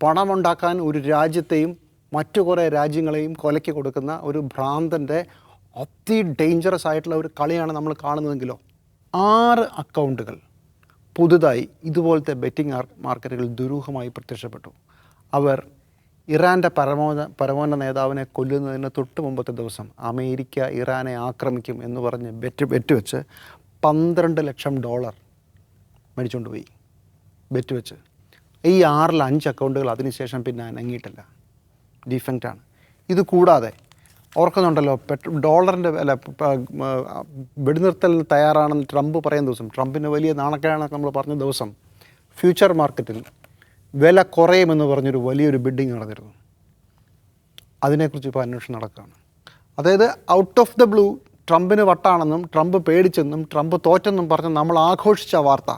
പണമുണ്ടാക്കാൻ ഒരു രാജ്യത്തെയും മറ്റു കുറേ രാജ്യങ്ങളെയും കൊലയ്ക്ക് കൊടുക്കുന്ന ഒരു ഭ്രാന്തൻ്റെ ഡേഞ്ചറസ് ആയിട്ടുള്ള ഒരു കളിയാണ് നമ്മൾ കാണുന്നതെങ്കിലോ. 6 അക്കൗണ്ടുകൾ പുതുതായി ഇതുപോലത്തെ ബെറ്റിംഗ് മാർക്കറ്റുകൾ ദുരൂഹമായി പ്രത്യക്ഷപ്പെട്ടു. അവർ ഇറാൻ്റെ പരമോന്നത നേതാവിനെ കൊല്ലുന്നതിന് തൊട്ട് മുമ്പത്തെ ദിവസം അമേരിക്ക ഇറാനെ ആക്രമിക്കും എന്ന് പറഞ്ഞ് ബെറ്റ് വെച്ച് $12 ലക്ഷം മേടിച്ചുകൊണ്ട് പോയി. ബെറ്റ് വെച്ച് ഈ 6ൽ 5 അക്കൗണ്ടുകൾ അതിനുശേഷം പിന്നെ അനങ്ങിയിട്ടില്ല, ഡിഫങ്റ്റാണ്. ഇത് കൂടാതെ ഓർക്കുന്നുണ്ടല്ലോ, ഡോളറിൻ്റെ വില വെടിനിർത്തലിന് തയ്യാറാണെന്ന് ട്രംപ് പറയുന്ന ദിവസം, ട്രംപിന് വലിയ നാണക്കേടാണ് നമ്മൾ പറഞ്ഞ ദിവസം, ഫ്യൂച്ചർ മാർക്കറ്റിൽ വില കുറയുമെന്ന് പറഞ്ഞൊരു വലിയൊരു ബിഡിങ് നടന്നിരുന്നു. അതിനെക്കുറിച്ച് ഇപ്പോൾ അന്വേഷണം നടക്കുകയാണ്. അതായത് ഔട്ട് ഓഫ് ദ ബ്ലൂ ട്രംപിന് വട്ടാണെന്നും ട്രംപ് പേടിച്ചെന്നും ട്രംപ് തോറ്റെന്നും പറഞ്ഞ് നമ്മൾ ആഘോഷിച്ച വാർത്ത,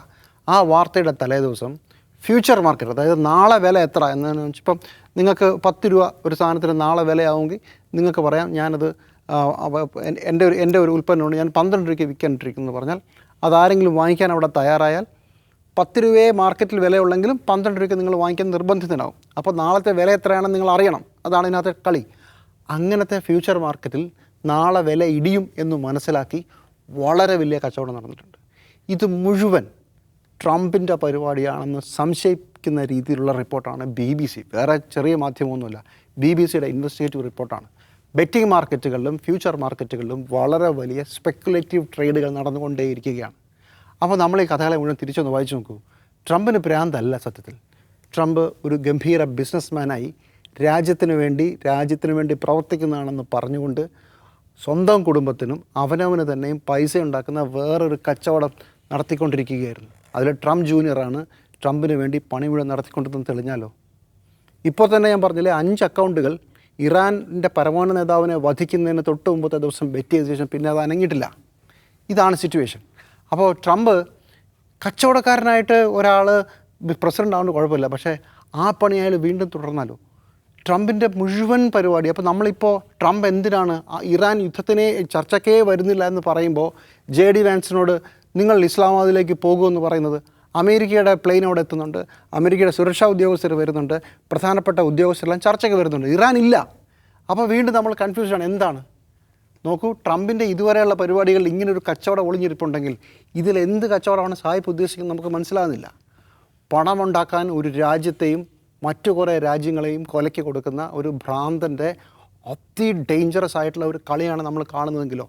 ആ വാർത്തയുടെ തലേ ദിവസം ഫ്യൂച്ചർ മാർക്കറ്റ്, അതായത് നാളെ വില എത്ര എന്നതെന്ന് വെച്ചാൽ, ഇപ്പം നിങ്ങൾക്ക് 10 രൂപ ഒരു സാധനത്തിന് നാളെ വിലയാവുമെങ്കിൽ നിങ്ങൾക്ക് പറയാം ഞാനത് എൻ്റെ ഒരു ഉൽപ്പന്നമുണ്ട്, ഞാൻ 12 രൂപയ്ക്ക് വിൽക്കാനിട്ടിരിക്കുന്നു പറഞ്ഞാൽ അതാരെങ്കിലും വാങ്ങിക്കാൻ അവിടെ തയ്യാറായാൽ 10 രൂപയെ മാർക്കറ്റിൽ വിലയുള്ളെങ്കിലും 12 രൂപയ്ക്ക് നിങ്ങൾ വാങ്ങിക്കാൻ നിർബന്ധിതനാവും. അപ്പോൾ നാളത്തെ വില എത്രയാണെന്ന് നിങ്ങൾ അറിയണം. അതാണ് ഇതിനകത്തെ കളി. അങ്ങനത്തെ ഫ്യൂച്ചർ മാർക്കറ്റിൽ നാളെ വില ഇടിയും എന്ന് മനസ്സിലാക്കി വളരെ വലിയ കച്ചവടം നടന്നിട്ടുണ്ട്. ഇത് മുഴുവൻ ട്രംപിൻ്റെ പരിപാടിയാണെന്ന് സംശയിക്കുന്ന രീതിയിലുള്ള റിപ്പോർട്ടാണ് BBC, വേറെ ചെറിയ മാധ്യമമൊന്നുമില്ല, BBCയുടെ ഇൻവെസ്റ്റിഗേറ്റീവ് റിപ്പോർട്ടാണ്. ബെറ്റിംഗ് മാർക്കറ്റുകളിലും ഫ്യൂച്ചർ മാർക്കറ്റുകളിലും വളരെ വലിയ സ്പെക്കുലേറ്റീവ് ട്രേഡുകൾ നടന്നുകൊണ്ടേയിരിക്കുകയാണ്. അപ്പോൾ നമ്മൾ ഈ കഥകളെ മുഴുവൻ തിരിച്ചൊന്ന് വായിച്ചു നോക്കൂ. ട്രംപിന് ഭ്രാന്തല്ല സത്യത്തിൽ. ട്രംപ് ഒരു ഗംഭീര ബിസിനസ്മാനായി രാജ്യത്തിന് വേണ്ടി പ്രവർത്തിക്കുന്നതാണെന്ന് പറഞ്ഞുകൊണ്ട് സ്വന്തം കുടുംബത്തിനും അവനവന് തന്നെയും പൈസ ഉണ്ടാക്കുന്ന വേറൊരു കച്ചവടം നടത്തിക്കൊണ്ടിരിക്കുകയായിരുന്നു. അതിൽ ട്രംപ് ജൂനിയറാണ് ട്രംപിന് വേണ്ടി പണി മുഴുവൻ നടത്തിക്കൊണ്ടിരുന്നത് തെളിഞ്ഞാലോ. ഇപ്പോൾ തന്നെ ഞാൻ പറഞ്ഞില്ലേ, 5 അക്കൗണ്ടുകൾ ഇറാൻ്റെ പരമോന്നത നേതാവിനെ വധിക്കുന്നതിന് തൊട്ട് മുമ്പത്തെ ദിവസം ബെറ്റ് ചെയ്ത ശേഷം പിന്നെ അത് അനങ്ങിയിട്ടില്ല. ഇതാണ് സിറ്റുവേഷൻ. അപ്പോൾ ട്രംപ് കച്ചവടക്കാരനായിട്ട് ഒരാൾ പ്രസിഡൻ്റ് ആവുന്നത് കുഴപ്പമില്ല, പക്ഷേ ആ പണി അയാൾ വീണ്ടും തുടർന്നാലോ. ട്രംപിൻ്റെ മുഴുവൻ പരിപാടി, അപ്പോൾ നമ്മളിപ്പോൾ ട്രംപ് എന്തിനാണ് ഇറാൻ യുദ്ധത്തിനെ ചർച്ചയ്ക്കേ വരുന്നില്ല എന്ന് പറയുമ്പോൾ JD വാൻസിനോട് നിങ്ങൾ ഇസ്ലാമാബാദിലേക്ക് പോകുമെന്ന് പറയുന്നത്, അമേരിക്കയുടെ പ്ലെയിൻ അവിടെ എത്തുന്നുണ്ട്, അമേരിക്കയുടെ സുരക്ഷാ ഉദ്യോഗസ്ഥർ വരുന്നുണ്ട്, പ്രധാനപ്പെട്ട ഉദ്യോഗസ്ഥരെല്ലാം ചർച്ചയ്ക്ക് വരുന്നുണ്ട്, ഇറാൻ ഇല്ല. അപ്പോൾ വീണ്ടും നമ്മൾ കൺഫ്യൂഷനാണ്. എന്താണ്? നോക്കൂ, ട്രംപിൻ്റെ ഇതുവരെയുള്ള പരിപാടികളിൽ ഇങ്ങനൊരു കച്ചവടം ഒളിഞ്ഞിരിപ്പുണ്ടെങ്കിൽ ഇതിലെന്ത് കച്ചവടമാണ് സാഹിബ് ഉദ്ദേശിക്കുന്നത് നമുക്ക് മനസ്സിലാകുന്നില്ല. പണമുണ്ടാക്കാൻ ഒരു രാജ്യത്തെയും മറ്റു കുറേ രാജ്യങ്ങളെയും കൊലയ്ക്ക് കൊടുക്കുന്ന ഒരു ഭ്രാന്തൻ്റെ ഡേഞ്ചറസ് ആയിട്ടുള്ള ഒരു കളിയാണ് നമ്മൾ കാണുന്നതെങ്കിലോ.